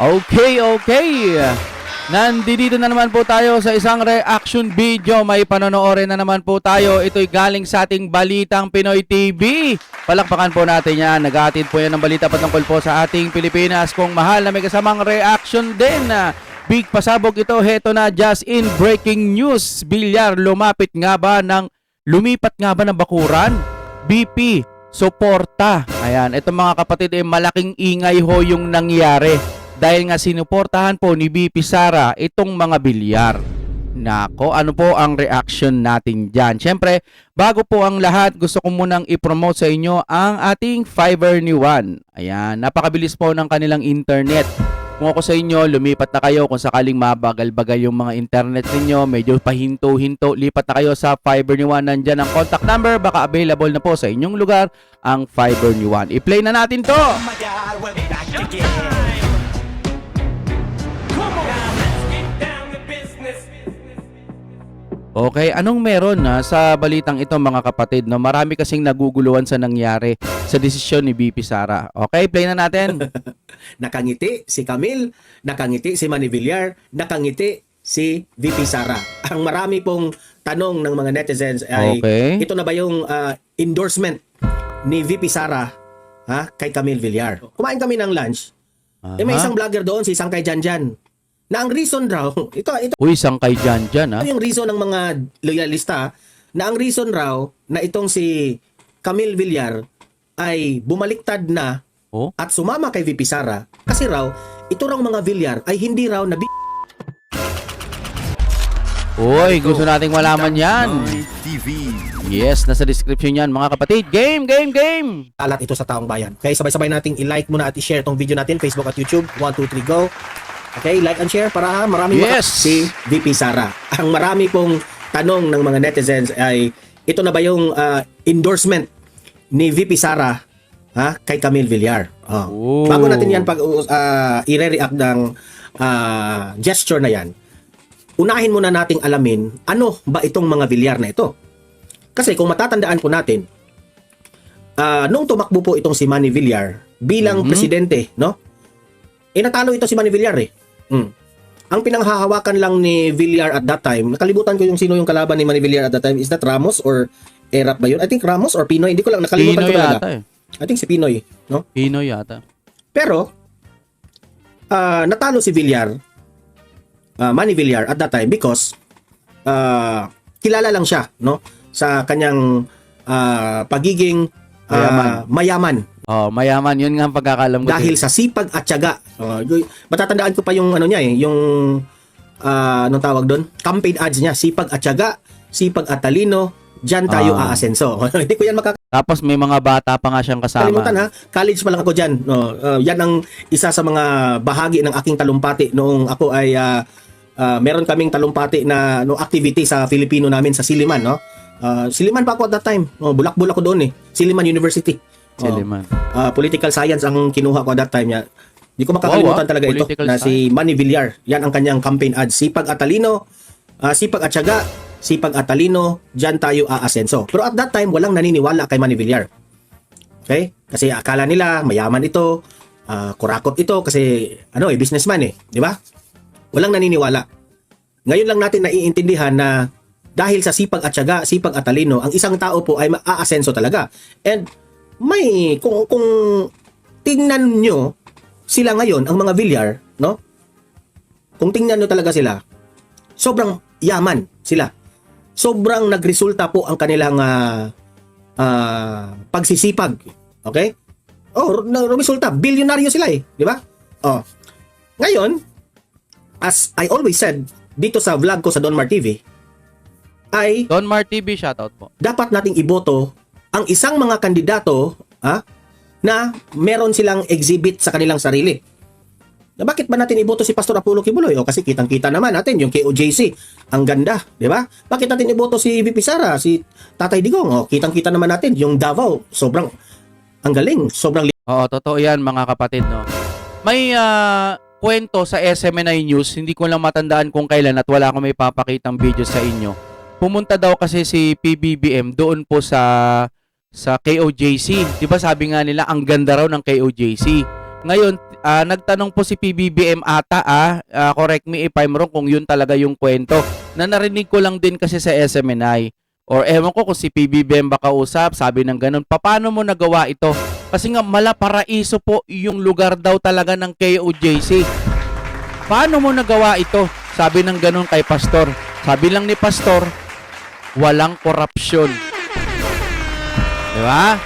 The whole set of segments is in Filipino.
Okay. Nandito na naman po tayo sa isang reaction video. May panonoodin na naman po tayo. Ito'y galing sa ating Balitang Pinoy TV. Palakpakan po natin yan. Nag-aatid po yan ng balita patungkol po sa ating Pilipinas. Kung mahal na may kasamang reaction din. Big pasabog ito. Heto na, just in breaking news. Villar, lumipat nga ba ng bakuran? BP, suporta. Ayan, ito mga kapatid, malaking ingay ho yung nangyari. Dahil nga sinuportahan po ni BP Sara itong mga Villar. Nako, ano po ang reaction natin dyan? Siyempre, bago po ang lahat, gusto ko munang i-promote sa inyo ang ating Fiverr ni Juan. Ayan, napakabilis po ng kanilang internet. Kung ako sa inyo, lumipat na kayo kung sakaling mabagal-bagal yung mga internet ninyo, medyo pahinto-hinto, lipat na kayo sa Fiverr ni Juan. Nandyan ang contact number, baka available na po sa inyong lugar ang Fiverr ni Juan. I-play na natin to! Oh my God, we're back again. Come on, now let's get down to business. Okay, anong meron sa balitang ito mga kapatid? No? Marami kasing naguguluhan sa nangyari sa desisyon ni BP Sara. Okay, play na natin. Nakangiti si Camille, nakangiti si Manny Villar, nakangiti si VP Sara. Ang marami pong tanong ng mga netizens ay, Okay. ito na ba yung endorsement ni VP Sara kay Camille Villar? Kumain kami ng lunch. May isang vlogger doon, si Sangkay Janjan, na ang reason raw, ito Uy, sangkay dyan ha? yung reason ng mga loyalista, na ang reason raw na itong si Camille Villar ay bumaliktad na Oh? at sumama kay VP Sara kasi raw ito raw mga Villar ay hindi raw na Uy, gusto nating malaman yan. Yes, nasa description yan mga kapatid. Game! alat ito sa taong bayan. Okay, sabay-sabay nating i-like muna at i-share tong video natin, Facebook at YouTube. 1, 2, 3, go. Okay, like and share para maraming Yes! si VP Sara. Ang marami pong tanong ng mga netizens ay, ito na ba yung endorsement ni VP Sara kay Camille Villar? Oh. Bago natin yan i-react ng gesture na yan, unahin muna nating alamin ano ba itong mga Villar na ito. Kasi kung matatandaan po natin, nung tumakbo po itong si Manny Villar bilang presidente, no? Natalo ito si Manny Villar eh. Ang pinanghahawakan lang ni Villar at that time, nakalimutan ko yung sino yung kalaban ni Manny Villar at that time, is that Ramos or Erap ba yun? I think Ramos or Pinoy, hindi ko lang, nakalimutan Pinoy ko talaga. yata eh. I think si Pinoy, no? Pinoy yata. Pero, natalo si Villar, Manny Villar at that time because kilala lang siya, no? Sa kanyang pagiging mayaman. Oh, mayaman. Yun nga ang pagkakalam ko. Dahil sa sipag at tiyaga. Matatandaan ko pa yung ano niya eh, yung anong tawag doon? Campaign ads niya, sipag at tiyaga, sipag at talino, diyan tayo aasenso. Hindi ko yan Tapos may mga bata pa nga siyang kasama. Kalimutan ha, college pa lang ako dyan. Yan ang isa sa mga bahagi ng aking talumpati noong ako ay meron kaming talumpati na activity sa Filipino namin sa Siliman. No? Siliman pa ako at that time. Bulak-bulak ko doon eh. Siliman University. Siliman. Political science ang kinuha ko at that time. Hindi ko makakalimutan talaga ito na si Manny Villar. Yan ang kanyang campaign ads. Sipag at talino, sipag at tiyaga, sipag at talino, dyan tayo aasenso. Pero at that time, walang naniniwala kay Manny Villar. Okay? Kasi akala nila, mayaman ito, kurakot ito, kasi businessman eh. Di ba? Walang naniniwala. Ngayon lang natin naiintindihan na dahil sa sipag at tiyaga, sipag at talino, ang isang tao po ay aasenso talaga. And kung tingnan nyo sila ngayon, ang mga Villar, no? Kung tingnan nyo talaga sila, sobrang yaman sila. Sobrang nagresulta po ang kanilang pagsisipag. Okay? Resulta. Bilyonaryo sila eh. Di ba? Ngayon, as I always said, dito sa vlog ko sa Don Mar TV, ay Don Mar TV, shoutout po. dapat nating iboto ang isang mga kandidato na meron silang exhibit sa kanilang sarili. Na bakit ba natin iboto si Pastor Apollo Kibuloy? Kasi kitang-kita naman natin yung KOJC. Ang ganda, di ba? Bakit natin iboto si VP Sara, si Tatay Digong? Kitang-kita naman natin yung Davao. Sobrang ang galing, sobrang Oo, totoo yan mga kapatid, no? May kwento sa SMNI News, hindi ko lang matandaan kung kailan at wala akong may papakitang video sa inyo. Pumunta daw kasi si PBBM doon po sa KOJC. 'Di ba sabi nga nila ang ganda raw ng KOJC. Ngayon, nagtanong po si PBBM ata, correct me if I'm wrong kung yun talaga yung kwento. Na narinig ko lang din kasi sa SMNI. Or ewan ko kung si PBBM ba kausap, sabi ng ganun. Paano mo nagawa ito? Kasi nga Malaparaiso po yung lugar daw talaga ng KOJC. Paano mo nagawa ito? Sabi ng ganun kay Pastor. Sabi lang ni Pastor, walang korupsyon. Diba?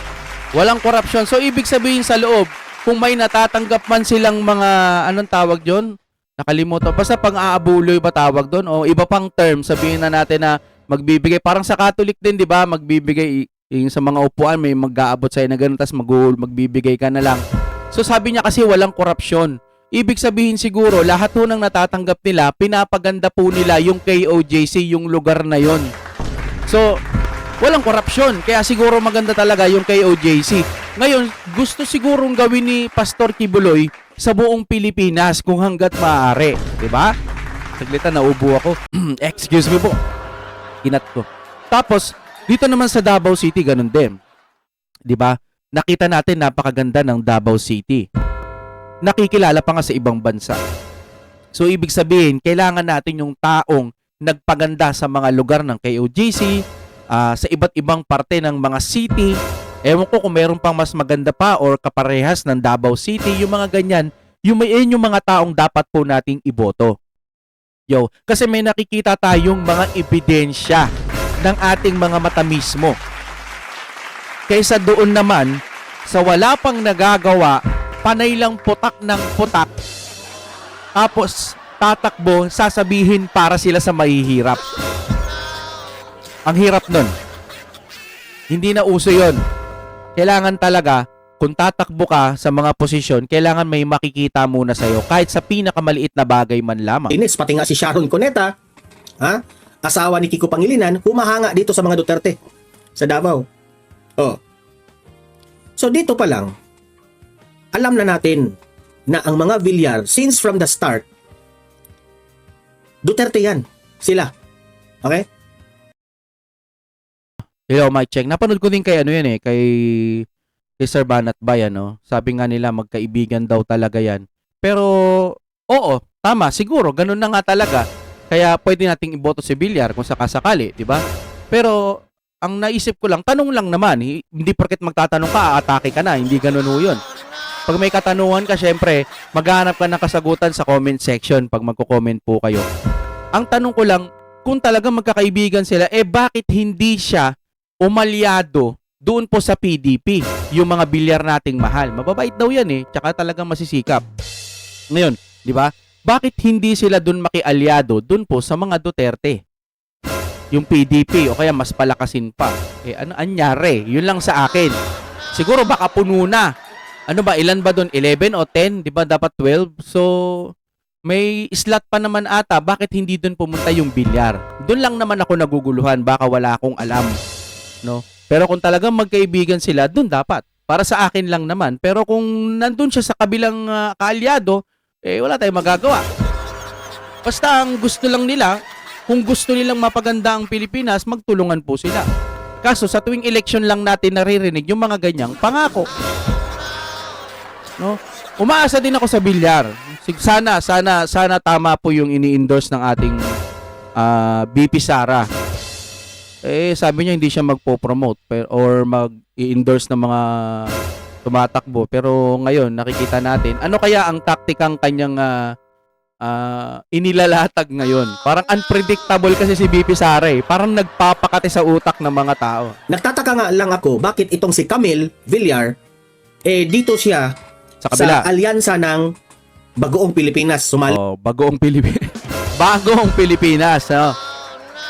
Walang korupsyon. So, ibig sabihin sa loob, kung may natatanggap man silang mga, anong tawag doon? Nakalimutan. Basta pang-aabuloy ba tawag doon? O iba pang term, sabihin na natin na magbibigay. Parang sa Catholic din, di ba? Magbibigay yung sa mga upuan, may mag-aabot sa'yo na ganun, tapos magbibigay ka na lang. So, sabi niya kasi walang korupsyon. Ibig sabihin siguro, lahat ho ng natatanggap nila, pinapaganda po nila yung KOJC, yung lugar na yon. So, walang korupsyon. Kaya siguro maganda talaga yung KOJC. Ngayon, gusto sigurong gawin ni Pastor Kibuloy sa buong Pilipinas kung hanggat maaari. Diba? Saglita, naubo ako. Excuse me po. Kinat ko. Tapos, dito naman sa Davao City, ganun din. Diba? Nakita natin napakaganda ng Davao City. Nakikilala pa nga sa ibang bansa. So, ibig sabihin, kailangan natin yung taong nagpaganda sa mga lugar ng KOJC, sa iba't ibang parte ng mga city. Ewan ko kung meron pang mas maganda pa or kaparehas ng Davao City, yung mga ganyan, yung mga taong dapat po nating iboto. Kasi may nakikita tayong mga ebidensya ng ating mga mata mismo. Kaysa doon naman, sa wala pang nagagawa, panay lang putak ng putak, tapos tatakbo, sasabihin para sila sa mahihirap. Ang hirap nun. Hindi na uso yon. Kailangan talaga, kung tatakbo ka sa mga posisyon, kailangan may makikita muna sa'yo, kahit sa pinakamaliit na bagay man lamang. Inis, pati nga si Sharon Cuneta, asawa ni Kiko Pangilinan, humahanga dito sa mga Duterte sa Davao. So dito pa lang, alam na natin na ang mga Villar, since from the start, Duterte yan. Sila. Okay? Hello, Mike Check. Napanood ko din kay kay Sir Banat Bay, Sabi nga nila magkaibigan daw talaga yan. Pero, oo, tama, siguro, ganun na nga talaga. Kaya pwede nating iboto si Villar kung sakasakali, di ba? Pero, ang naisip ko lang, tanong lang naman, hindi porket magtatanong ka, aatake ka na, hindi ganun ho yun. Pag may katanungan ka, syempre, maghahanap ka ng kasagutan sa comment section pag magko-comment po kayo. Ang tanong ko lang, kung talagang magkakaibigan sila, bakit hindi siya umalyado doon po sa PDP, yung mga Villar nating mahal? Mababait daw yan tsaka talagang masisikap. Ngayon, di ba? Bakit hindi sila doon makialyado doon po sa mga Duterte? Yung PDP o kaya mas palakasin pa. Ano anyari? Yun lang sa akin. Siguro baka puno na. Ano ba, ilan ba doon? 11 o 10? Di ba dapat 12? So, may slot pa naman ata. Bakit hindi doon pumunta yung Villar? Doon lang naman ako naguguluhan. Baka wala akong alam. No? Pero kung talagang magkaibigan sila, doon dapat. Para sa akin lang naman. Pero kung nandun siya sa kabilang kaalyado, wala tayong magagawa. Basta ang gusto lang nila, kung gusto nilang mapaganda ang Pilipinas, magtulungan po sila. Kaso sa tuwing election lang natin naririnig yung mga ganyang pangako. No? Umaasa din ako sa Villar. Sana tama po yung ini-endorse ng ating BP Sara. Sabi niya hindi siya magpo-promote or mag-i-endorse ng mga tumatakbo. Pero ngayon, nakikita natin, ano kaya ang taktikang kanyang inilalatag ngayon? Parang unpredictable kasi si BP Sara Parang nagpapakati sa utak ng mga tao. Nagtataka nga lang ako, bakit itong si Camille Villar, dito siya sa kabila. Sa alyansa ng Bagoong Pilipinas. Sumali. Bagoong Pilipinas. Bagoong Pilipinas.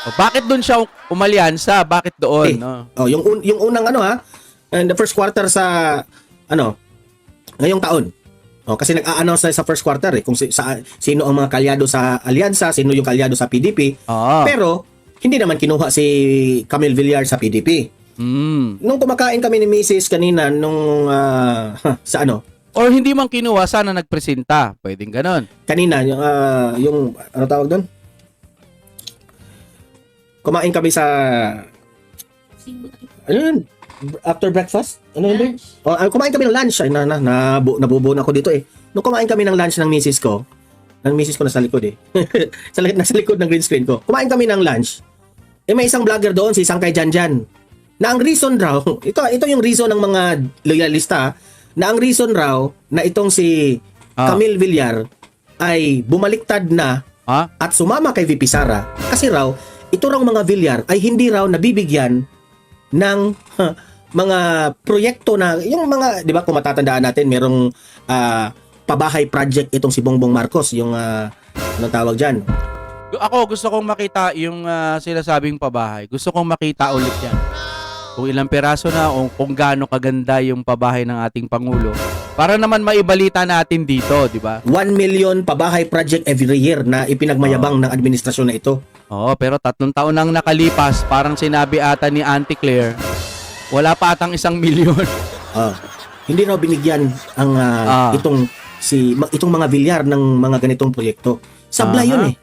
Bakit doon siya umalyansa? Bakit doon? Yung unang in the first quarter sa ngayong taon. Kasi nag-a-announce na sa first quarter kung sino ang mga kalyado sa alyansa, sino yung kalyado sa PDP. Pero hindi naman kinuha si Camille Villar sa PDP. Nung kumakain kami ni Mrs. kanina nung or hindi man kinuha, sana nagpresenta. Pwedeng ganon. Kanina yung ano tawag doon? Kumain kami sa After breakfast? Ano yun? Lunch. Kumain kami ng lunch. Ay, nabubuo na ako dito eh. Nung kumain kami ng lunch ng misis ko nasa likod eh. Nasa likod ng green screen ko. Kumain kami ng lunch. May isang vlogger doon, si Sangkay Janjan. Na ang reason raw, ito yung reason ng mga loyalista, na ang reason raw na itong si Camille Villar ay bumaliktad na at sumama kay VP Sara kasi raw ito raw mga Villar ay hindi raw nabibigyan ng mga proyekto na yung mga, 'di ba, kung matatandaan natin, merong pabahay project itong si Bongbong Marcos, yung anong tawag diyan. Ako gusto kong makita yung sinasabing pabahay. Gusto kong makita ulit yan. Kung ilang peraso na o kung gaano kaganda yung pabahay ng ating Pangulo. Para naman maibalita natin dito, di ba? 1 million pabahay project every year na ipinagmayabang ng administrasyon na ito. Oo, pero 3 taon nang nakalipas, parang sinabi ata ni Auntie Claire, wala pa atang 1 milyon. Hindi raw binigyan ang itong mga Villar ng mga ganitong proyekto. Sablay yun eh.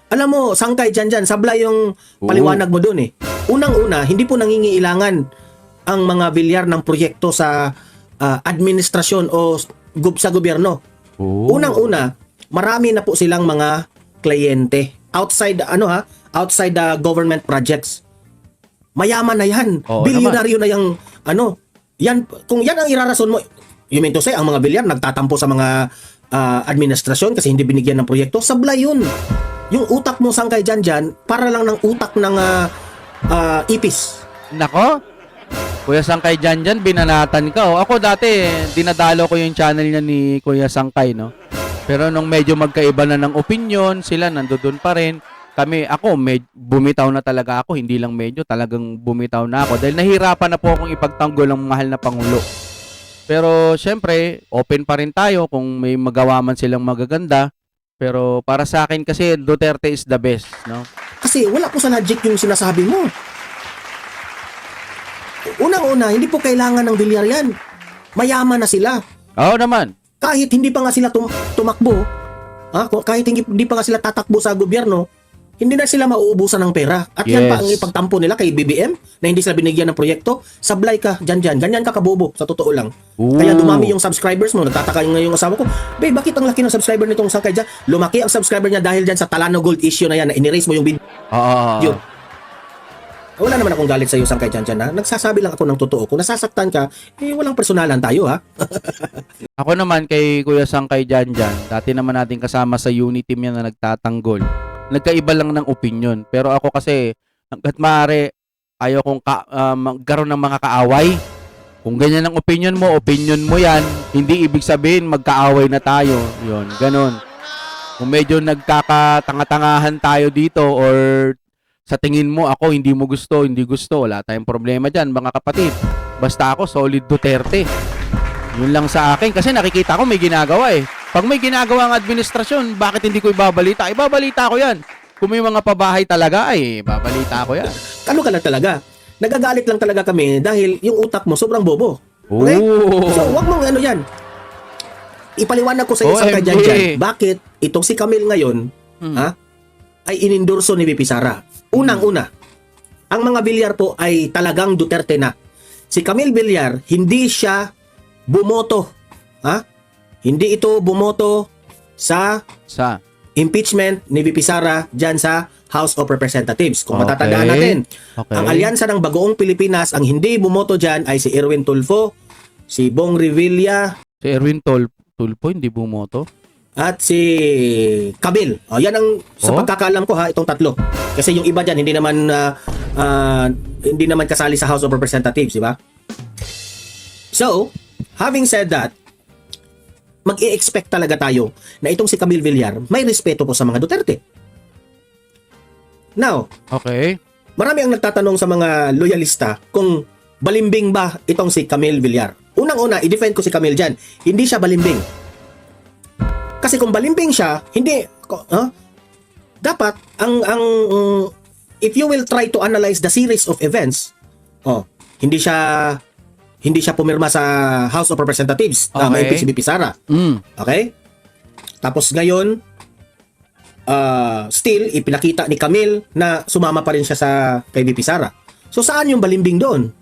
Alam mo, Sangkay dyan, sablay yung paliwanag mo doon eh. Unang-una, hindi po nangingiilangan ang mga Villar ng proyekto sa administrasyon o sa gobyerno. Unang-una, marami na po silang mga kliyente outside outside the government projects. Mayaman na yan. Bilyonaryo na yung yan, kung yan ang irarason mo, you mean to say, ang mga Villar nagtatampo sa mga administrasyon kasi hindi binigyan ng proyekto, sablay yun. Yung utak mo, Sangkay dyan, para lang ng utak ng ipis. Nako, Kuya Sangkay dyan, binanatan ka. Ako dati, dinadalo ko yung channel niya ni Kuya Sangkay, no? Pero nung medyo magkaiba na ng opinion, sila nandoon pa rin. Bumitaw na talaga ako, hindi lang medyo, talagang bumitaw na ako. Dahil nahirapan na po akong ipagtanggol ang mahal na Pangulo. Pero syempre, open pa rin tayo kung may magawa man silang magaganda. Pero para sa akin kasi Duterte is the best, no? Kasi wala po sa logic yung sinasabi mo. Unang-una, hindi po kailangan ng Villar yan. Mayaman na sila. Oo naman. Kahit hindi pa nga sila tumakbo, kahit hindi pa nga sila tatakbo sa gobyerno, hindi na sila mauubusan ng pera. At yan pa ang ipagtampo nila kay BBM na hindi sila binigyan ng proyekto. Sablay ka, dyan. Ganyan ka kabobo, sa totoo lang. Kaya dumami yung subscribers mo. Nagtataka yung asawa ko, babe, bakit ang laki ng subscriber nitong Sangkay dyan? Lumaki ang subscriber niya dahil dyan sa Talano Gold issue na yan, na in-erase mo yung video. Wala naman akong galit sa iyo, Sangkay dyan, ha? Nagsasabi lang ako ng totoo. Kung nasasaktan ka, walang personalan tayo, ha? Ako naman kay Kuya Sangkay dyan, dati naman natin kasama sa unity team yan na nagtatanggol. Nagkaiba lang ng opinion. Pero ako kasi, hanggat maaari, ayaw kong magkaroon ng mga kaaway. Kung ganyan ang opinion mo yan. Hindi ibig sabihin magkaaway na tayo. Yun, ganun. Kung medyo nagkakatanga-tangahan tayo dito or sa tingin mo ako hindi mo gusto, hindi gusto, wala tayong problema dyan, mga kapatid. Basta ako, solid Duterte. Yun lang sa akin. Kasi nakikita ko may ginagawa eh. Pag may ginagawa ang administrasyon, bakit hindi ko ibabalita? Ibabalita ko yan. Kung may mga pabahay talaga, ibabalita ko yan. Ano ka lang talaga? Nagagalit lang talaga kami dahil yung utak mo sobrang bobo. Okay? So, wag mong yan. Ipaliwanag ko sa iyo, Sangkay dyan. Bakit itong si Camille ngayon, ay inendorso ni VP Sara? Unang-una, ang mga Villar po ay talagang Duterte na. Si Camille Villar, hindi siya bumoto. Hindi ito bumoto sa impeachment ni VP Sara dyan sa House of Representatives. Kung matatandaan natin, ang alyansa ng Bagoong Pilipinas, ang hindi bumoto dyan ay si Erwin Tulfo, si Bong Revilla, si Erwin Tulfo hindi bumoto, at si Camille. Yan ang sa pagkakaalam ko, itong tatlo. Kasi yung iba dyan hindi naman kasali sa House of Representatives, di ba? So, having said that, mag-i-expect talaga tayo na itong si Camille Villar may respeto po sa mga Duterte. Now, marami ang nagtatanong sa mga loyalista kung balimbing ba itong si Camille Villar. Unang-una, i-defend ko si Camille dyan. Hindi siya balimbing. Kasi kung balimbing siya, hindi, dapat, if you will try to analyze the series of events, hindi siya pumirma sa House of Representatives na ma-impeach si VP Sara. Okay? Tapos ngayon, still, ipinakita ni Camille na sumama pa rin siya kay VP Sara. So, saan yung balimbing doon?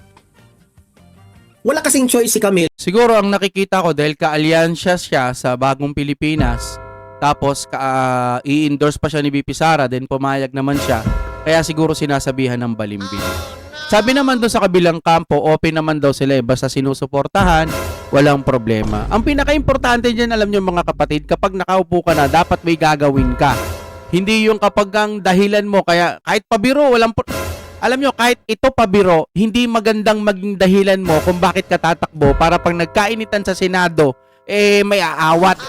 Wala kasing choice si Camille. Siguro ang nakikita ko dahil ka-alyansya siya sa Bagong Pilipinas, tapos i-endorse pa siya ni BP Sara, then pumayag naman siya, kaya siguro sinasabihan ng balimbing. Sabi naman doon sa kabilang kampo, open naman daw sila basta sinusuportahan, walang problema. Ang pinaka-importante dyan, alam nyo mga kapatid, kapag nakaupo ka na, dapat may gagawin ka. Hindi yung kapag ang dahilan mo, kaya kahit pabiro, alam nyo, kahit ito pabiro, hindi magandang maging dahilan mo kung bakit ka tatakbo para pag nagkainitan sa Senado, may aawat.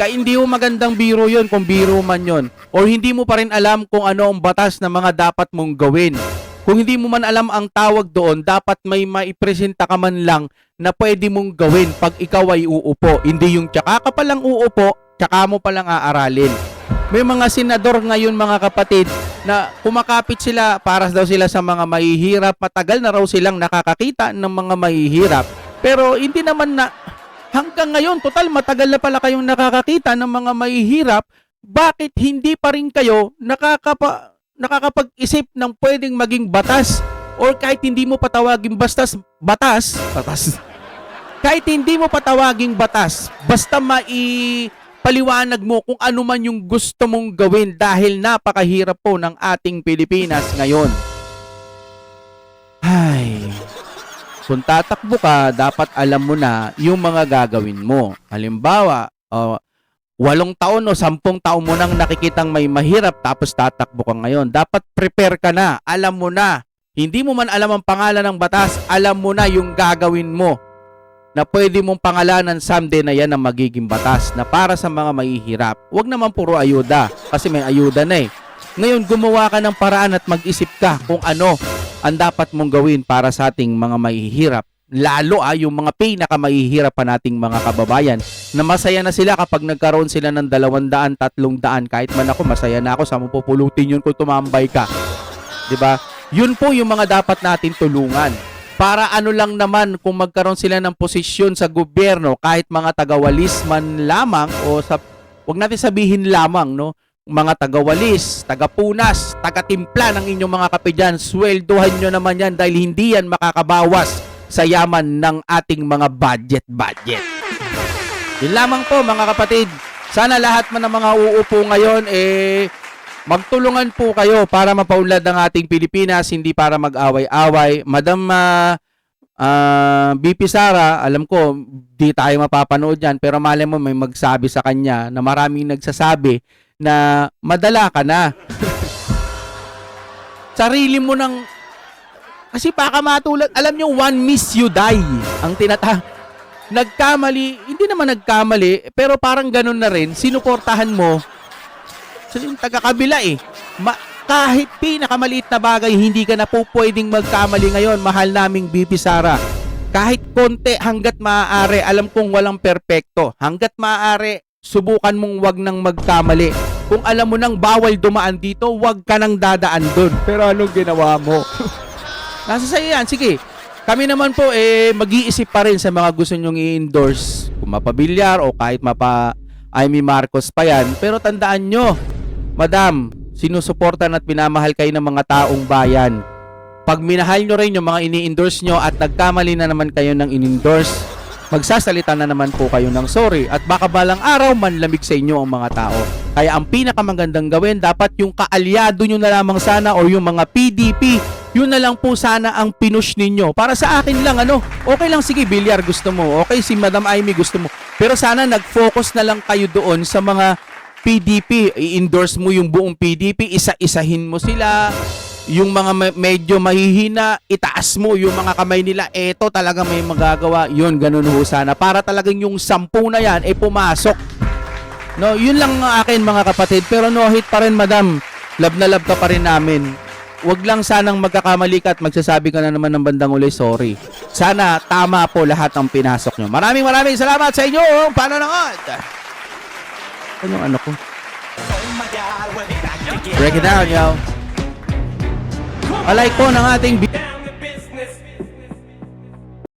Hindi mo magandang biro yon kung biro man yon. Or hindi mo pa rin alam kung ano ang batas na mga dapat mong gawin. Kung hindi mo man alam ang tawag doon, dapat may maipresenta ka man lang na pwede mong gawin pag ikaw ay uupo. Hindi yung tsaka ka palang uupo, tsaka mo palang aaralin. May mga senador ngayon mga kapatid na kumakapit sila para daw sila sa mga mahihirap. Matagal na raw silang nakakakita ng mga mahihirap. Pero hindi naman na hanggang ngayon, total matagal na pala kayong nakakakita ng mga mahihirap. Bakit hindi pa rin kayo nakakapag-isip ng pwedeng maging batas? Or kahit hindi mo patawagin batas, kahit hindi mo patawagin batas, basta paliwanag mo kung ano man yung gusto mong gawin dahil napakahirap po ng ating Pilipinas ngayon. Ay, kung tatakbo ka, dapat alam mo na yung mga gagawin mo. Halimbawa, 8 taon o 10 taon mo nang nakikitang may mahirap tapos tatakbo ka ngayon. Dapat prepare ka na, alam mo na. Hindi mo man alam ang pangalan ng batas, alam mo na yung gagawin mo na pwede mong pangalanan someday na yan ang magiging batas na para sa mga mahihirap. Huwag naman puro ayuda kasi may ayuda na eh. Ngayon, gumawa ka ng paraan at mag-isip ka kung ano ang dapat mong gawin para sa ating mga mahihirap. Lalo yung mga pinakamahihirap pa nating mga kababayan na masaya na sila kapag nagkaroon sila ng 200, 300. Kahit man ako, masaya na ako sa mapupulutin yun kung tumambay ka. 'Di ba? Yun po yung mga dapat natin tulungan. Para ano lang naman kung magkaroon sila ng posisyon sa gobyerno, kahit mga tagawalis man lamang o wag natin sabihin lamang, no? Mga tagawalis, tagapunas, tagatimpla ng inyong mga kape dyan, sweldohan nyo naman yan dahil hindi yan makakabawas sa yaman ng ating mga budget. Yun lamang po mga kapatid. Sana lahat man ng mga uupo ngayon, magtulungan po kayo para mapaunlad ang ating Pilipinas, hindi para mag-away-away. Madam BP Sara, alam ko, di tayo mapapanood yan, pero malay mo may magsabi sa kanya na maraming nagsasabi na madala ka na. Sarili mo ng... Kasi baka matulad, alam nyo, one miss you die. Ang nagkamali, hindi naman nagkamali, pero parang ganun na rin, sinuportahan mo. So, yung taga-kabila kahit pinakamaliit na bagay, hindi ka na po pwedeng magkamali ngayon, mahal naming BP Sara. Kahit konti, hanggat maaari, alam kong walang perpekto. Hanggat maaari, subukan mong wag nang magkamali. Kung alam mo nang bawal dumaan dito, wag ka nang dadaan doon. Pero anong ginawa mo? Nasa sa'yo yan. Sige, kami naman po mag-iisip pa rin sa mga gusto nyong i-endorse. Kung mapabilyar o kahit Amy Marcos pa yan. Pero tandaan nyo, Madam, sinusuportan at pinamahal kayo ng mga taong bayan. Pag minahal nyo rin yung mga ini-endorse nyo at nagkamali na naman kayo ng in-endorse, magsasalita na naman po kayo ng sorry at baka balang araw manlamig sa inyo ang mga tao. Kaya ang pinakamagandang gawin, dapat yung kaalyado nyo na lamang sana o yung mga PDP, yun na lang po sana ang pinush ninyo. Para sa akin lang, okay lang, sige, Bilyar gusto mo, okay, si Madam Amy gusto mo. Pero sana nag-focus na lang kayo doon sa mga PDP, i-endorse mo yung buong PDP, isa-isahin mo sila, yung mga medyo mahihina, itaas mo yung mga kamay nila, eto talaga may magagawa, yun, ganun ho sana, para talagang yung 10 na yan, pumasok. No, yun lang ang akin mga kapatid, pero no hit pa rin Madam, love na love ka pa rin namin. Wag lang sanang magkakamali ka at magsasabi ka na naman ng bandang uli, sorry. Sana tama po lahat ang pinasok nyo. Maraming salamat sa inyong panonood. Ano ko? Break it down, yo. Alike po ng ating